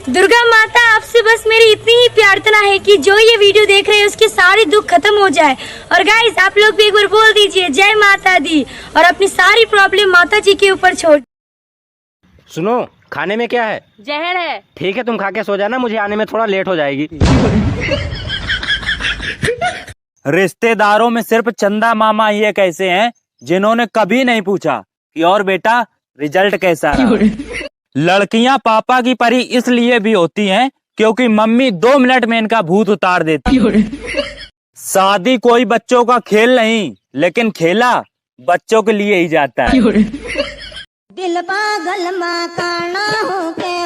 दुर्गा माता आपसे बस मेरी इतनी ही प्रार्थना है कि जो ये वीडियो देख रहे हैं उसके सारे दुख खत्म हो जाए। और गाइस आप लोग भी एक बार बोल दीजिए जय माता दी और अपनी सारी प्रॉब्लम माता जी के ऊपर छोड़। सुनो, खाने में क्या है? जहर है। ठीक है, तुम खा के सो जाना, मुझे आने में थोड़ा लेट हो जाएगी। रिश्तेदारों में सिर्फ चंदा मामा ही एक ऐसे हैं जिन्होंने कभी नहीं पूछा कि और बेटा रिजल्ट कैसा रहा। लड़कियां पापा की परी इसलिए भी होती हैं क्योंकि मम्मी 2 मिनट में इनका भूत उतार देती। शादी कोई बच्चों का खेल नहीं, लेकिन खेला बच्चों के लिए ही जाता है। दिल पागल मकाना हो के